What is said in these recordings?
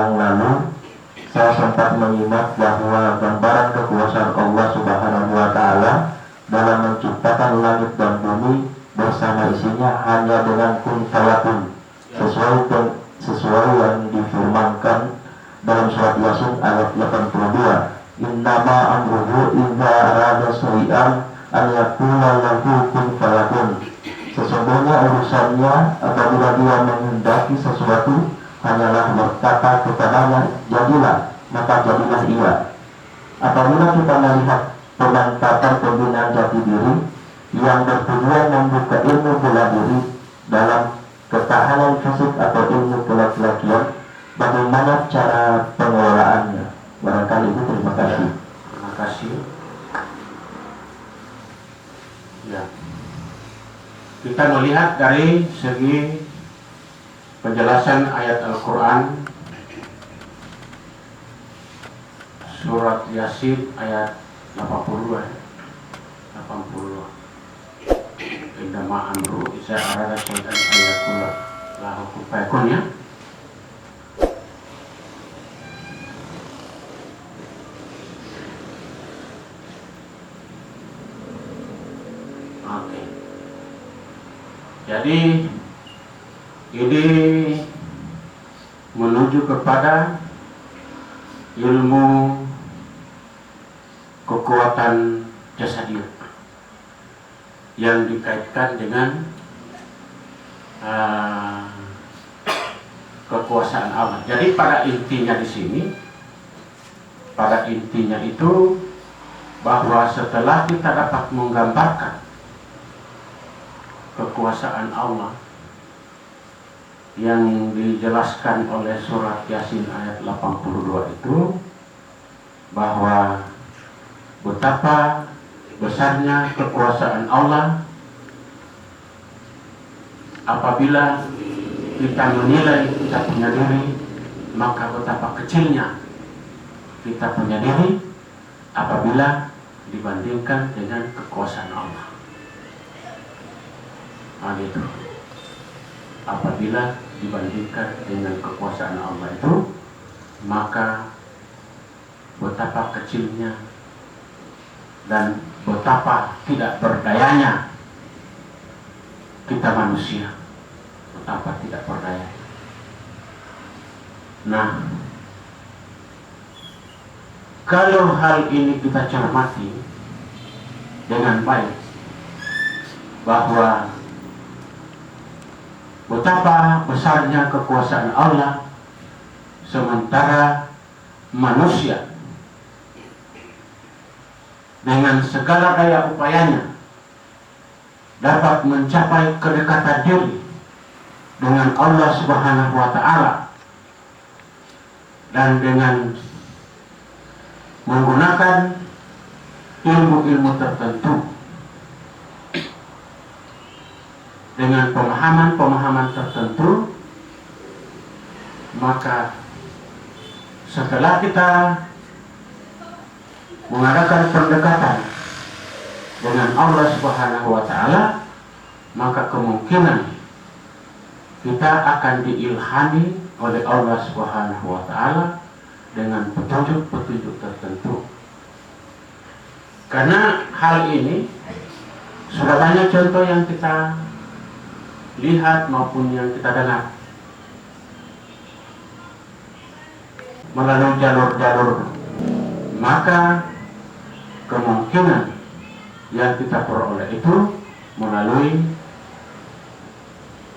yang lalu saya sempat menyimak bahwa gambaran kekuasaan Allah Subhanahu wa Ta'ala dalam menciptakan langit dan bumi bersama isinya hanya dengan kun fayakun, sesuai yang difirmankan dalam surat Yasin ayat 82. Innama amruhu idza arada syai'an an yaqula lahu kun fayakun. Sesungguhnya urusannya apabila dia menghendaki sesuatu hanyalah berkata kepadanya jadilah, maka jadilah ia. Apabila kita melihat pemantapan pembinaan jati diri yang bertujuan membuka ilmu bela diri dalam ketahanan fisik atau ilmu kelaki-lakian, bagaimana cara pengelolaannya? Barangkali itu. Terima kasih. Terima kasih. Ya. Kita melihat dari segi penjelasan ayat Al-Quran surat Yasin ayat 82. Indama amru iza arada syai'an ayakul lahu kun fayakun, ya. Oke. Jadi ini menuju kepada ilmu kekuatan jasadiah yang dikaitkan dengan kekuasaan Allah. Jadi pada intinya di sini, pada intinya itu bahwa setelah kita dapat menggambarkan kekuasaan Allah yang dijelaskan oleh surat Yasin ayat 82 itu, bahwa betapa besarnya kekuasaan Allah apabila kita menilai kita punya diri, maka betapa kecilnya kita punya diri apabila dibandingkan dengan kekuasaan Allah. Nah, itu apabila dibandingkan dengan kekuasaan Allah itu, maka betapa kecilnya dan betapa tidak berdayanya kita manusia, betapa tidak berdaya. Nah, kalau hal ini kita cermati dengan baik, bahwa betapa besarnya kekuasaan Allah, sementara manusia dengan segala daya upayanya dapat mencapai kedekatan diri dengan Allah Subhanahu wa Ta'ala, dan dengan menggunakan ilmu-ilmu tertentu, dengan pemahaman-pemahaman tertentu, maka setelah kita mengadakan pendekatan dengan Allah Subhanahu wa Ta'ala, maka kemungkinan kita akan diilhami oleh Allah Subhanahu wa Ta'ala dengan petunjuk-petunjuk tertentu. Karena hal ini sudah banyak contoh yang kita lihat maupun yang kita dengar melalui jalur-jalur, maka kemungkinan yang kita peroleh itu melalui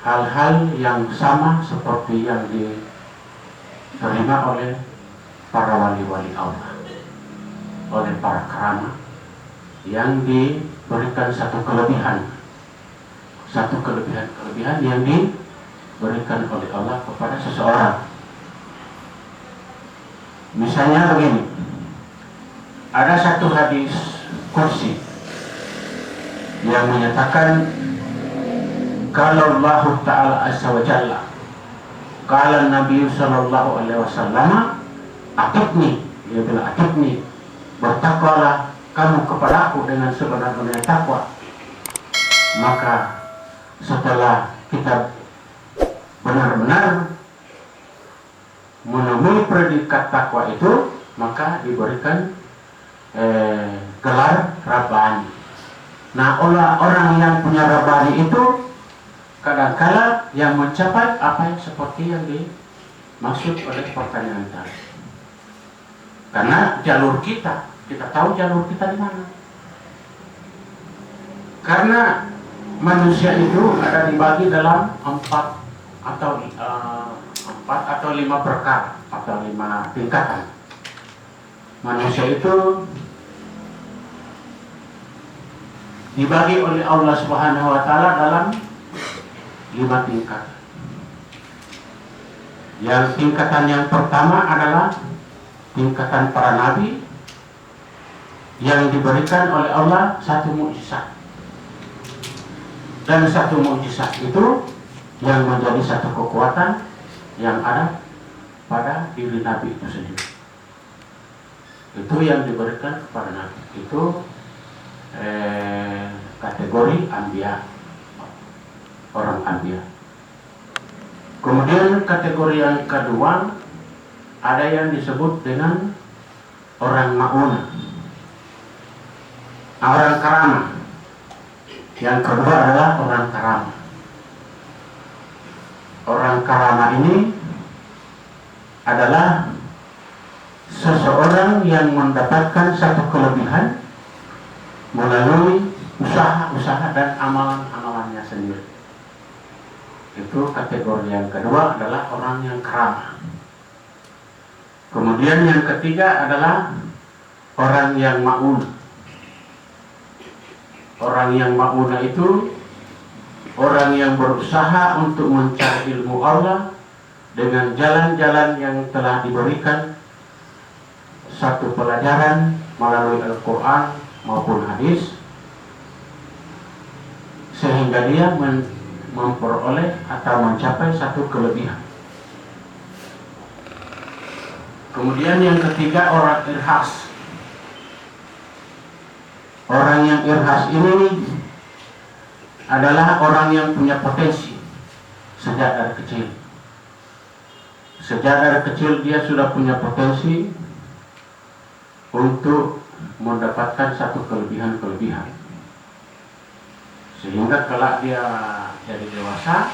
hal-hal yang sama seperti yang diterima oleh para wali-wali Allah, oleh para keramat yang diberikan satu kelebihan yang diberikan oleh Allah kepada seseorang. Misalnya begini, ada satu hadis kursi yang menyatakan kalau Allah Ta'ala Azza wa Jalla, kalau Nabi Sallallahu Alaihi Wasallam, atibni, dia bilang atibni, bertakwalah kamu kepadaku dengan sebenar-benarnya takwa. Maka setelah kita benar-benar menemui predikat takwa itu, maka diberikan gelar Rabbani. Nah, orang yang punya Rabbani itu kadangkala yang mencapai apa yang seperti yang dimaksud oleh pertanyaan tadi. Karena jalur kita tahu jalur kita di mana. Karena manusia itu ada dibagi dalam 4 atau 5 perkara atau 5 tingkatan. Manusia itu dibagi oleh Allah Subhanahu wa taala dalam 5 tingkatan. Yang tingkatan yang pertama adalah tingkatan para nabi yang diberikan oleh Allah satu mukjizat. Dan satu mukjizat itu yang menjadi satu kekuatan yang ada pada diri nabi itu sendiri. Itu yang diberikan kepada nabi. Itu kategori anbiya, orang anbiya. Kemudian kategori yang kedua ada yang disebut dengan orang mauna, orang karamah. Yang kedua adalah orang karamah. Orang karamah ini adalah seseorang yang mendapatkan satu kelebihan melalui usaha-usaha dan amalan-amalannya sendiri. Itu kategori yang kedua adalah orang yang karamah. Kemudian yang ketiga adalah orang yang ma'un. Orang yang ma'una itu orang yang berusaha untuk mencari ilmu Allah dengan jalan-jalan yang telah diberikan satu pelajaran melalui Al-Quran maupun hadis, sehingga dia memperoleh atau mencapai satu kelebihan. Kemudian yang ketiga orang irhas. Orang yang irhas ini adalah orang yang punya potensi sejak dari kecil. Sejak dari kecil dia sudah punya potensi untuk mendapatkan satu kelebihan-kelebihan. Sehingga kalau dia jadi dewasa,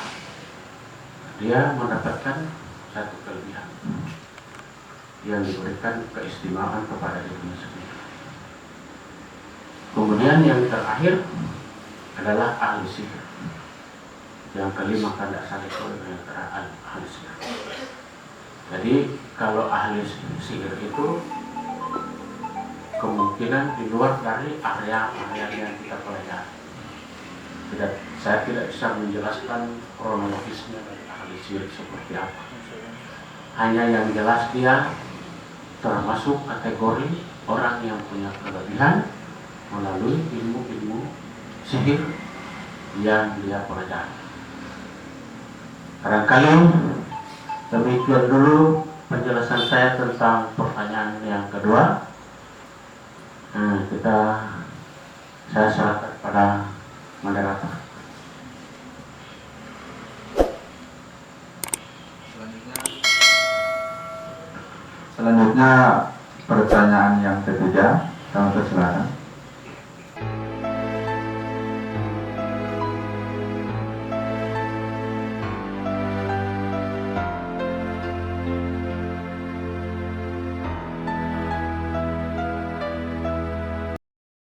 dia mendapatkan satu kelebihan yang diberikan keistimewaan kepada dirinya sendiri. Kemudian yang terakhir adalah ahli sihir. Yang kelima tanda salikul yang terakhir ahli sihir. Jadi kalau ahli sihir itu kemungkinan di luar dari area yang kita pelajari. Saya tidak bisa menjelaskan kronologisnya dari ahli sihir seperti apa. Hanya yang jelas dia termasuk kategori orang yang punya kelebihan melalui ilmu-ilmu sihir yang dia pelajari. Barangkali demikian dulu penjelasan saya tentang pertanyaan yang kedua. Saya serahkan pada moderator. Selanjutnya pertanyaan yang ketiga, kami persilakan.